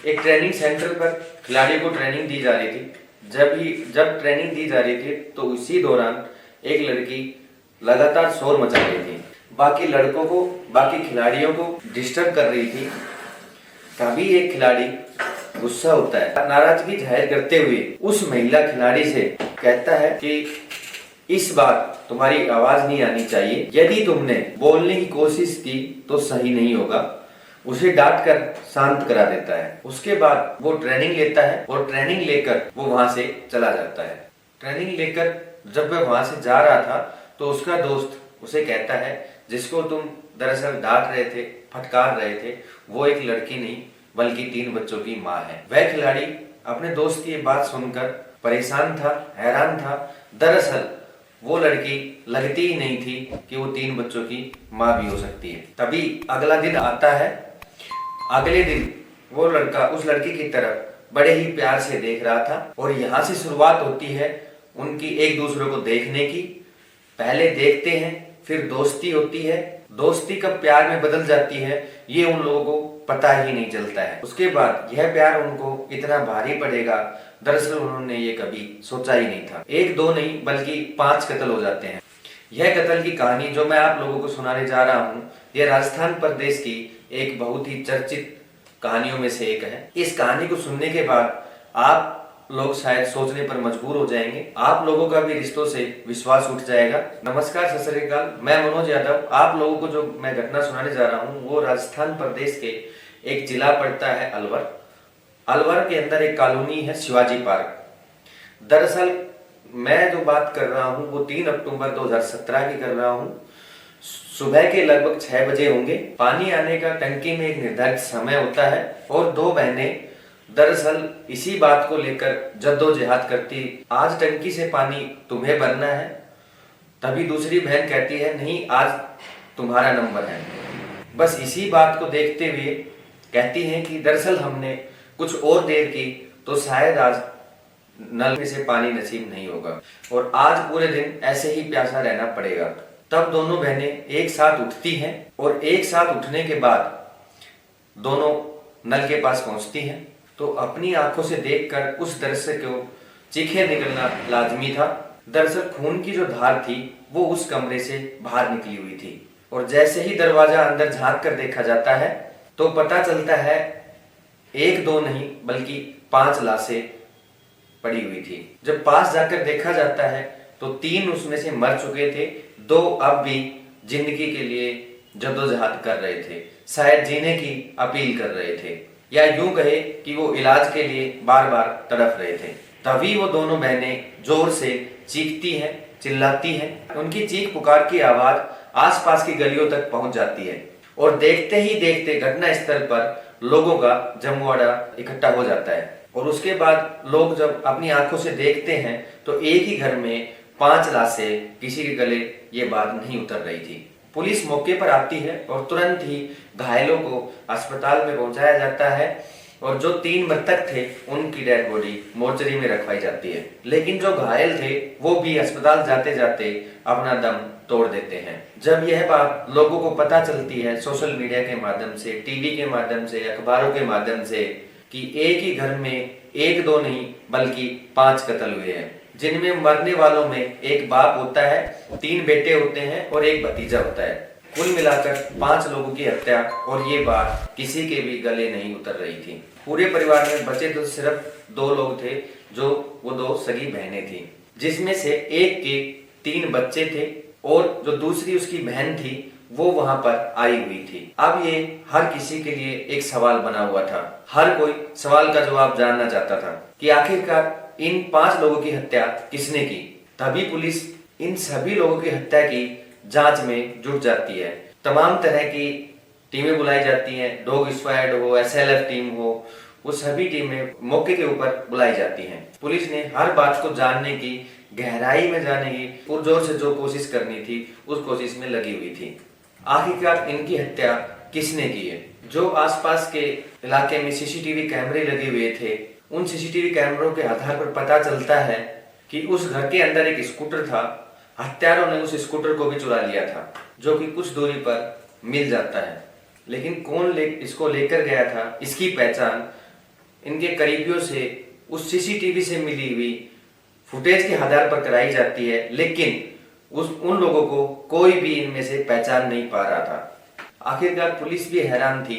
एक training centre पर खिलाड़ियों को ट्रेनिंग दी जा रही थी। जब ट्रेनिंग दी जा रही थी तो उसी दौरान एक लड़की लगातार शोर मचा रही थी, बाकी खिलाड़ियों को डिस्टर्ब कर रही थी। तभी एक खिलाड़ी गुस्सा होता है, नाराजगी जाहिर करते हुए उस महिला खिलाड़ी से कहता है कि इस बार तुम्हारी आवाज नहीं आनी चाहिए, यदि तुमने बोलने की कोशिश की तो सही नहीं होगा। उसे डांट कर शांत करा देता है। उसके बाद वो ट्रेनिंग लेता है और ट्रेनिंग लेकर वो वहां से चला जाता है। ट्रेनिंग लेकर जब वह वहां से जा रहा था तो उसका दोस्त उसे कहता है, जिसको तुम दरअसल डांट रहे थे, फटकार रहे थे, वो एक लड़की नहीं बल्कि 3 बच्चों की माँ है। वह खिलाड़ी अपने दोस्त की ये बात सुनकर परेशान था, हैरान था। दरअसल वो लड़की लगती ही नहीं थी कि वो 3 बच्चों की माँ भी हो सकती है। तभी अगला दिन आता है। अगले दिन वो लड़का उस लड़की की तरफ बड़े ही प्यार से देख रहा था और यहाँ से शुरुआत होती है उनकी एक दूसरे को देखने की। पहले देखते हैं, फिर दोस्ती होती है। दोस्ती कब प्यार में बदल जाती है ये उन लोगों को पता ही नहीं चलता है। उसके बाद यह प्यार उनको इतना भारी पड़ेगा, दरअसल उन्होंने ये कभी सोचा ही नहीं था। 1 2 नहीं बल्कि 5 कत्ल हो जाते हैं। यह कत्ल की कहानी जो मैं आप लोगों को सुनाने जा रहा हूँ, यह राजस्थान प्रदेश की एक बहुत ही चर्चित कहानियों में से एक है। इस कहानी को सुनने के बाद आप लोग शायद सोचने पर मजबूर हो जाएंगे, आप लोगों का भी रिश्तों से विश्वास उठ जाएगा। नमस्कार, सत श्री अकाल, मैं मनोज यादव। आप लोगों को जो मैं घटना सुनाने जा रहा हूँ वो राजस्थान प्रदेश के एक जिला पड़ता है अलवर। अलवर के अंदर एक कॉलोनी है शिवाजी पार्क। दरअसल मैं जो बात कर रहा हूँ वो 3 अक्टूबर 2017 की कर रहा हूँ। सुबह के लगभग 6 बजे होंगे। पानी आने का टंकी में एक निर्धारित समय होता है और 2 बहनें दरअसल इसी बात को लेकर जद्दोजहद करती, आज टंकी से पानी तुम्हें भरना है। तभी दूसरी बहन कहती है, नहीं आज तुम्हारा नंबर है। बस इसी बात को देखते हुए कहती हैं कि दरअसल हमने कुछ और देर की तो शायद आज नल में से पानी नसीब नहीं होगा और आज पूरे दिन ऐसे ही प्यासा रहना पड़ेगा। तब दोनों बहनें एक साथ उठती हैं और एक साथ उठने के बाद दोनों नल के पास पहुंचती हैं तो अपनी आंखों से देखकर उस दृश्य को चीखें निकलना लाजमी था। दरअसल खून की जो धार थी वो उस कमरे से बाहर निकली हुई थी और जैसे ही दरवाजा अंदर झांक कर देखा जाता है तो पता चलता है 1 2 नहीं बल्कि 5 लाशें पड़ी हुई थी। जब पास जाकर देखा जाता है तो 3 उसमें से मर चुके थे, 2 अब भी जिंदगी के लिए जद्दोजहद कर रहे थे, शायद जीने की अपील कर रहे थे या यूं कहे कि वो इलाज के लिए बार बार तड़प रहे थे। तभी वो दोनों बहनें जोर से चीखती हैं, चिल्लाती हैं। उनकी चीख पुकार की आवाज आसपास की गलियों तक पहुंच जाती है और देखते ही देखते घटना स्थल पर लोगों का जमवाड़ा इकट्ठा हो जाता है। और उसके बाद लोग जब अपनी आंखों से देखते हैं तो एक ही घर में 5 लाशें, किसी के गले ये बात नहीं उतर रही थी। पुलिस मौके पर आती है और तुरंत ही घायलों को अस्पताल में पहुंचाया जाता है और जो 3 मृतक थे उनकी डेड बॉडी मोर्चरी में रखवाई जाती है। लेकिन जो घायल थे वो भी अस्पताल जाते जाते अपना दम तोड़ देते हैं। जब यह बात लोगों को पता चलती है सोशल मीडिया के माध्यम से, टीवी के माध्यम से, अखबारों के माध्यम से कि एक ही घर में 1 2 नहीं बल्कि 5 कत्ल हुए हैं, जिनमें मरने वालों में एक बाप होता है, 3 बेटे होते हैं और एक भतीजा होता है। कुल मिलाकर 5 लोगों की हत्या और ये बात किसी के भी गले नहीं उतर रही थी। पूरे परिवार में बचे तो सिर्फ 2 लोग थे, जो वो 2 सगी बहनें थी, जिसमें से एक के 3 बच्चे थे और जो दूसरी उसकी बहन थी वो वहां पर आई हुई थी। अब ये हर किसी के लिए एक सवाल बना हुआ था। हर कोई सवाल का जवाब जानना चाहता था कि आखिरकार इन 5 लोगों की हत्या किसने की। तभी पुलिस इन सभी लोगों की हत्या की जांच में जुट जाती है। तमाम तरह की टीमें बुलाई जाती हैं, डॉग स्क्वाड हो, SLF टीम हो, वो सभी टीमें मौके के ऊपर बुलाई जाती हैं। पुलिस ने हर बात को जानने की, गहराई में जाने की पुरजोर से जो कोशिश करनी थी उस कोशिश में लगी हुई थी। आखिरकार इनकी हत्या किसने की है? जो आसपास के इलाके में CCTV कैमरे लगे हुए थे, उन CCTV कैमरों के आधार पर पता चलता है कि उस घर के अंदर एक स्कूटर था। हत्यारों ने उस स्कूटर को भी चुरा लिया था, जो कि कुछ दूरी पर मिल जाता है। लेकिन कौन इसको लेकर गया था, इसकी पहचान इनके करीबियों से उस सीसीटीवी से मिली हुई फुटेज के आधार पर कराई जाती है, लेकिन उन लोगों को कोई भी इनमें से पहचान नहीं पा रहा था। आखिरकार पुलिस भी हैरान थी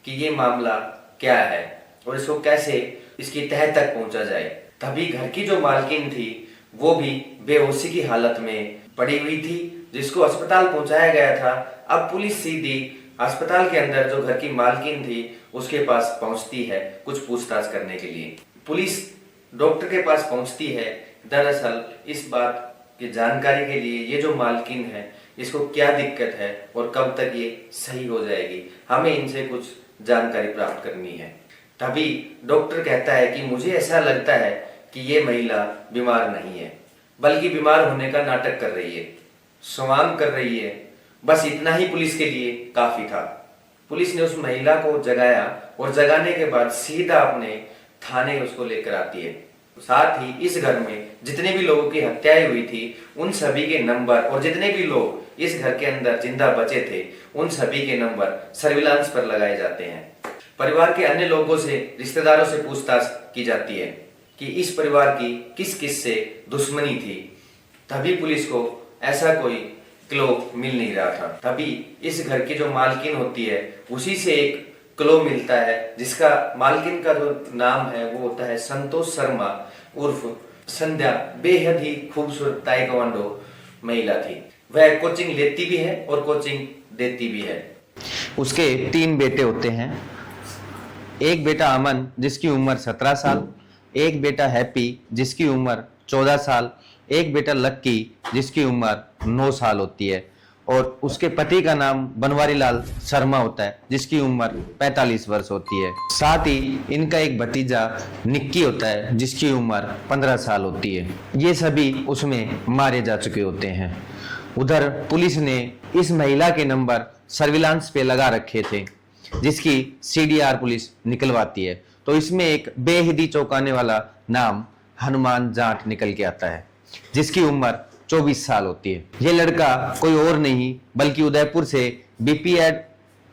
कि ये मामला क्या है और इसको कैसे इसकी तह तक पहुंचा जाए। तभी घर की जो मालकिन थी वो भी बेहोशी की हालत में पड़ी हुई थी, जिसको अस्पताल पहुंचाया गया था। अब पुलिस सीधी अस्पताल के अंदर जो घर की मालकिन थी उसके पास पहुंचती है कुछ पूछताछ करने के लिए। पुलिस डॉक्टर के पास पहुंचती है दरअसल इस बात की जानकारी के लिए, ये जो मालकिन है इसको क्या दिक्कत है और कब तक ये सही हो जाएगी, हमें इनसे कुछ जानकारी प्राप्त करनी है। तभी डॉक्टर कहता है कि मुझे ऐसा लगता है कि ये महिला बीमार नहीं है, बल्कि बीमार होने का नाटक कर रही है, स्वांग कर रही है। बस इतना ही पुलिस के लिए काफी था। पुलिस ने उस महिला को जगाया और जगाने के बाद सीधा अपने थाने उसको लेकर आती है। साथ ही इस घर में जितने भी लोगों की हत्याएं हुई थी उन सभी के नंबर और जितने भी लोग इस घर के अंदर जिंदा बचे थे उन सभी के नंबर सर्विलांस पर लगाए जाते हैं। परिवार के अन्य लोगों से, रिश्तेदारों से पूछताछ की जाती है कि इस परिवार की किस किस से दुश्मनी थी। तभी पुलिस को ऐसा कोई क्लो मिल नहीं रहा था। तभी इस घर की जो मालकिन होती है उसी से एक क्लो मिलता है, जिसका मालकिन का जो नाम है वो होता है संतोष शर्मा उर्फ संध्या। बेहद ही खूबसूरत ताइक्वांडो महिला थी। वह कोचिंग लेती भी है और कोचिंग देती भी है। उसके 3 बेटे होते हैं। एक बेटा अमन जिसकी उम्र 17 साल, एक बेटा हैप्पी जिसकी उम्र 14 साल, एक बेटा लक्की जिसकी उम्र 9 साल होती है और उसके पति का नाम बनवारी लाल शर्मा होता है जिसकी उम्र 45 वर्ष होती है। साथ ही इनका एक भतीजा निक्की होता है जिसकी उम्र 15 साल होती है। ये सभी उसमें मारे जा चुके होते हैं। उधर पुलिस ने इस महिला के नंबर सर्विलांस पे लगा रखे थे जिसकी सीडीआर पुलिस निकलवाती है, तो इसमें एक बेहद चौंकाने वाला नाम हनुमान जाट निकल के आता है जिसकी उम्र 24 साल होती है। ये लड़का कोई और नहीं बल्कि उदयपुर से बीपी एड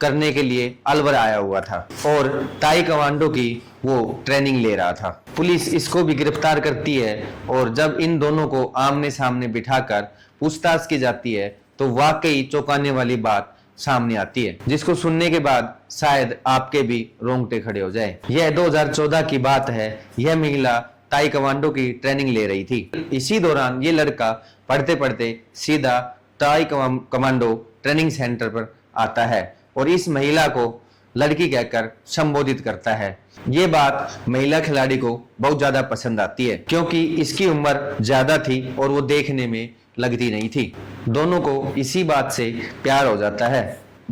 करने के लिए अलवर आया हुआ था और ताइक्वांडो की वो ट्रेनिंग ले रहा था। पुलिस इसको भी गिरफ्तार करती है और जब इन दोनों को आमने सामने बिठाकर पूछताछ की जाती है तो वाकई चौंकाने वाली बात सामने आती है, जिसको सुनने के बाद शायद आपके भी रोंगटे खड़े हो जाए। यह 2014 की बात है। यह महिला ताइक्वांडो की ट्रेनिंग ले रही थी। इसी दौरान ये लड़का पढ़ते पढ़ते सीधा ताइक्वांडो ट्रेनिंग सेंटर पर आता है और इस महिला को लड़की कहकर संबोधित करता है। ये बात महिला खिलाड़ी को बहुत ज्यादा पसंद आती है क्योंकि इसकी उम्र ज्यादा थी और वो देखने में लगती नहीं थी। दोनों को इसी बात से प्यार हो जाता है।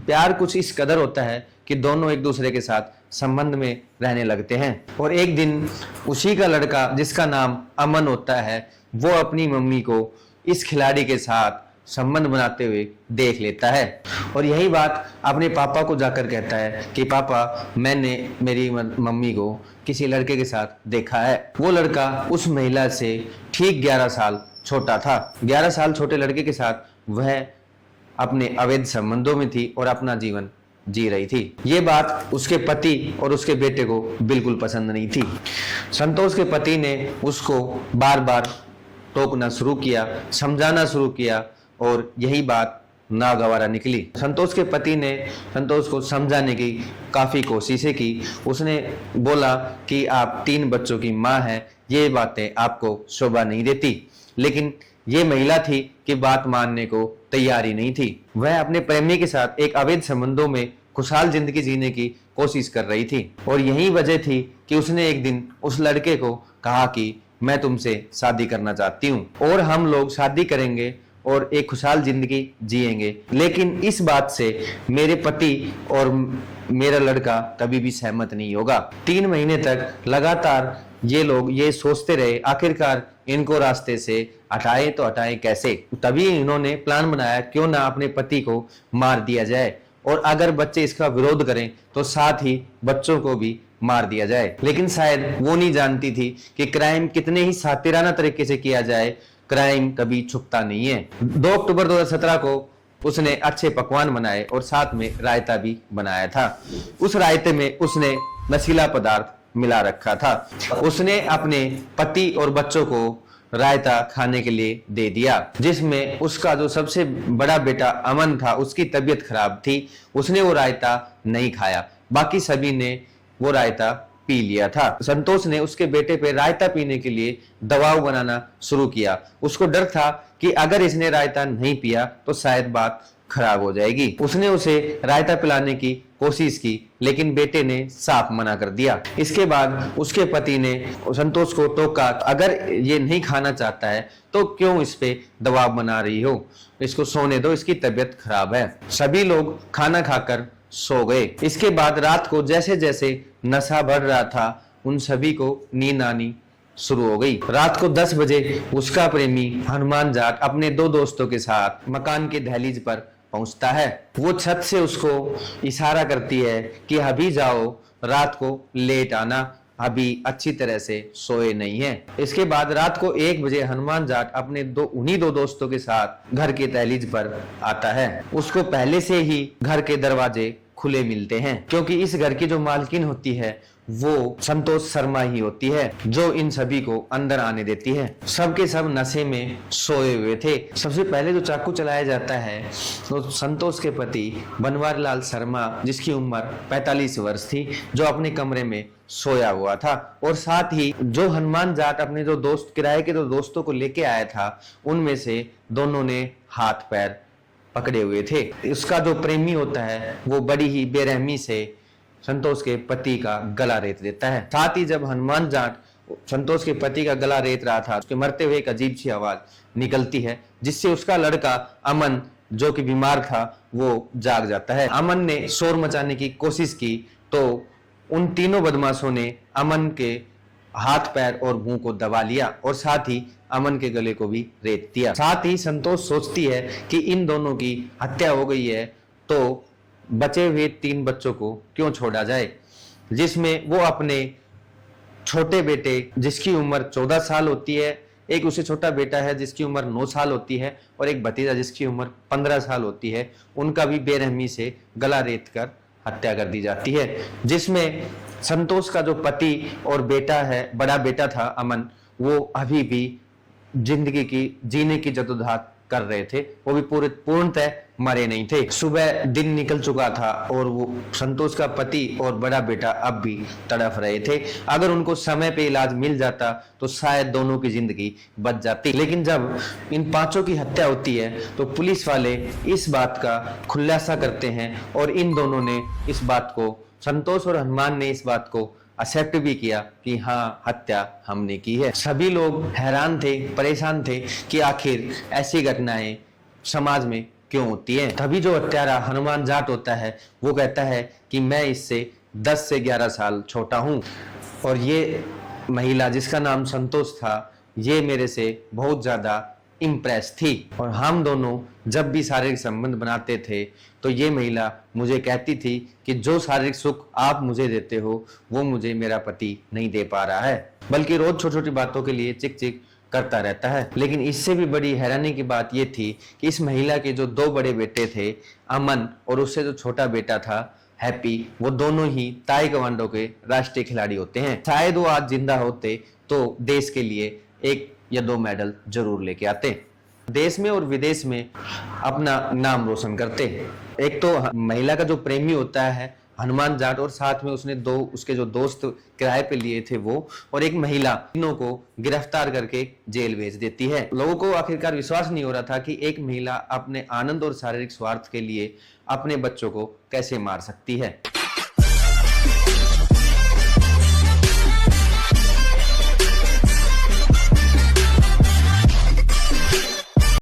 प्यार कुछ इस कदर होता है कि दोनों एक दूसरे के साथ संबंध में रहने लगते हैं और एक दिन उसी का लड़का जिसका नाम अमन होता है वो अपनी मम्मी को इस खिलाड़ी के साथ संबंध बनाते हुए देख लेता है और यही बात अपने पापा को जाकर कहता है कि पापा, मैंने मेरी मम्मी को किसी लड़के के साथ देखा है। वो लड़का उस महिला से ठीक 11 साल छोटा था। 11 साल छोटे लड़के के साथ वह अपने अवैध संबंधों में थी और अपना जीवन जी रही थी। ये बात उसके पति और उसके बेटे को बिल्कुल पसंद नहीं थी। संतोष के पति ने उसको बार बार टोकना शुरू किया, समझाना शुरू किया और यही बात नागवारा निकली। संतोष के पति ने संतोष को समझाने की काफ़ी कोशिशें की। उसने बोला कि आप 3 बच्चों की माँ हैं, ये बातें आपको शोभा नहीं देती, लेकिन ये महिला थी कि बात मानने को तैयार ही नहीं थी। वह अपने प्रेमी के साथ एक अवैध संबंधों में खुशहाल जिंदगी जीने की कोशिश कर रही थी और यही वजह थी कि उसने एक दिन उस लड़के को कहा कि मैं तुमसे शादी करना चाहती हूँ और हम लोग शादी करेंगे और एक खुशहाल जिंदगी जिएंगे, लेकिन इस बात से मेरे पति और मेरा लड़का कभी भी सहमत नहीं होगा। 3 महीने तक लगातार ये लोग ये सोचते रहे आखिरकार इनको रास्ते से हटाए तो हटाए कैसे। तभी इन्होंने प्लान बनाया क्यों ना अपने पति को मार दिया जाए और अगर बच्चे इसका विरोध करें तो साथ ही बच्चों को भी मार दिया जाए। लेकिन शायद वो नहीं जानती थी कि क्राइम कितने ही सातिराना तरीके से किया जाए, क्राइम कभी छुपता नहीं है। 2 अक्टूबर 2017 को उसने अच्छे पकवान बनाए और साथ में रायता भी बनाया था। उस रायते में उसने नशीला पदार्थ मिला रखा था। उसने अपने पति और बच्चों को रायता खाने के लिए दे दिया, जिसमें उसका जो सबसे बड़ा बेटा अमन था उसकी तबीयत खराब थी, उसने वो रायता नहीं खाया, बाकी सभी ने वो रायता पी लिया था। संतोष ने उसके बेटे पे रायता पीने के लिए दबाव बनाना शुरू किया। उसको डर था कि अगर इसने रायता नहीं पिया तो शायद बात खराब हो जाएगी। उसने उसे रायता पिलाने की कोशिश की, लेकिन बेटे ने साफ मना कर दिया। इसके बाद उसके पति ने संतोष को टोका, अगर ये नहीं खाना चाहता है तो क्यों इस पे दबाव बना रही हो, इसको सोने दो, इसकी तबीयत खराब है। सभी लोग खाना खाकर सो गए। इसके बाद रात को जैसे जैसे नशा बढ़ रहा था, उन सभी को नींद आनी शुरू हो गई। रात को 10 बजे उसका प्रेमी हनुमान जाट अपने 2 दोस्तों के साथ मकान के दहलीज पर पहुंचता है। वो छत से उसको इशारा करती है कि अभी जाओ, रात को लेट आना, अभी अच्छी तरह से सोए नहीं है। इसके बाद रात को 1 बजे हनुमान जाट अपने उन्हीं 2 दोस्तों के साथ घर के दहलीज पर आता है। उसको पहले से ही घर के दरवाजे खुले मिलते हैं, क्योंकि इस घर की जो मालकिन होती है वो संतोष शर्मा ही होती है, जो इन सभी को अंदर आने देती है। सबके सब नशे में सोए हुए थे। सबसे पहले जो चाकू चलाया जाता है तो संतोष के पति बनवारी लाल शर्मा, जिसकी उम्र 45 वर्ष थी, जो अपने कमरे में सोया हुआ था, और साथ ही जो हनुमान जाट अपने जो दोस्त किराए के 2 दोस्तों को लेके आया था, उनमें से दोनों ने हाथ पैर पकड़े हुए थे। उसका जो प्रेमी होता है वो बड़ी ही बेरहमी से संतोष के पति का गला रेत देता है। साथ ही जब हनुमान जाट संतोष के पति का गला रेत रहा था, उसके मरते हुए एक अजीब सी आवाज निकलती है, जिससे उसका लड़का अमन, जो कि बीमार था, वो जाग जाता है। अमन ने शोर मचाने की कोशिश की तो उन तीनों बदमाशों ने अमन के हाथ पैर और मुंह को दबा लिया और साथ ही अमन के गले को भी रेत दिया। साथ ही संतोष सोचती है कि इन दोनों की हत्या हो गई है तो बचे हुए 3 बच्चों को क्यों छोड़ा जाए, जिसमें वो अपने छोटे बेटे जिसकी उम्र 14 साल होती है, एक उससे छोटा बेटा है जिसकी उम्र 9 साल होती है, और एक भतीजा जिसकी उम्र 15 साल होती है, उनका भी बेरहमी से गला रेत कर हत्या कर दी जाती है। जिसमें संतोष का जो पति और बेटा है, बड़ा बेटा था अमन, वो अभी भी जिंदगी की जीने की जद्दोजहद कर रहे थे, वो भी पूर्णतः मरे नहीं थे। सुबह दिन निकल चुका था और वो संतोष का पति और बड़ा बेटा अब भी तड़प रहे थे। अगर उनको समय पे इलाज मिल जाता तो शायद दोनों की जिंदगी बच जाती। लेकिन जब इन 5 की हत्या होती है तो पुलिस वाले इस बात का खुलासा करते हैं और इन दोनों ने इस बात को, संतोष और हनुमान ने इस बात को एक्सेप्ट भी किया कि हाँ, हत्या हमने की है। सभी लोग हैरान थे, परेशान थे कि आखिर ऐसी घटनाएं समाज में क्यों होती हैं। तभी जो हत्यारा हनुमान जाट होता है वो कहता है कि मैं इससे 10 से 11 साल छोटा हूं और ये महिला जिसका नाम संतोष था, ये मेरे से बहुत ज्यादा इम्प्रेस थी, और हम दोनों जब भी शारीरिक संबंध बनाते थे तो ये महिला मुझे कहती थी कि जो शारीरिक सुख आप मुझे देते हो वो मुझे मेरा पति नहीं दे पा रहा है, बल्कि रोज छोटी छोटी बातों के लिए चिक चिक करता रहता है। लेकिन इससे भी बड़ी हैरानी की बात यह थी कि इस महिला के जो 2 बड़े बेटे थे, अमन और उससे जो छोटा बेटा था हैप्पी, वो दोनों ही ताइक्वांडो के राष्ट्रीय खिलाड़ी होते हैं। शायद वो आज जिंदा होते तो देश के लिए 1 या 2 मेडल जरूर लेके आते, देश में और विदेश में अपना नाम रोशन करते। एक तो महिला का जो प्रेमी होता है हनुमान जाट, और साथ में उसने 2 उसके जो दोस्त किराए पे लिए थे वो, और एक महिला, तीनों को गिरफ्तार करके जेल भेज देती है। लोगों को आखिरकार विश्वास नहीं हो रहा था कि एक महिला अपने आनंद और शारीरिक स्वार्थ के लिए अपने बच्चों को कैसे मार सकती है।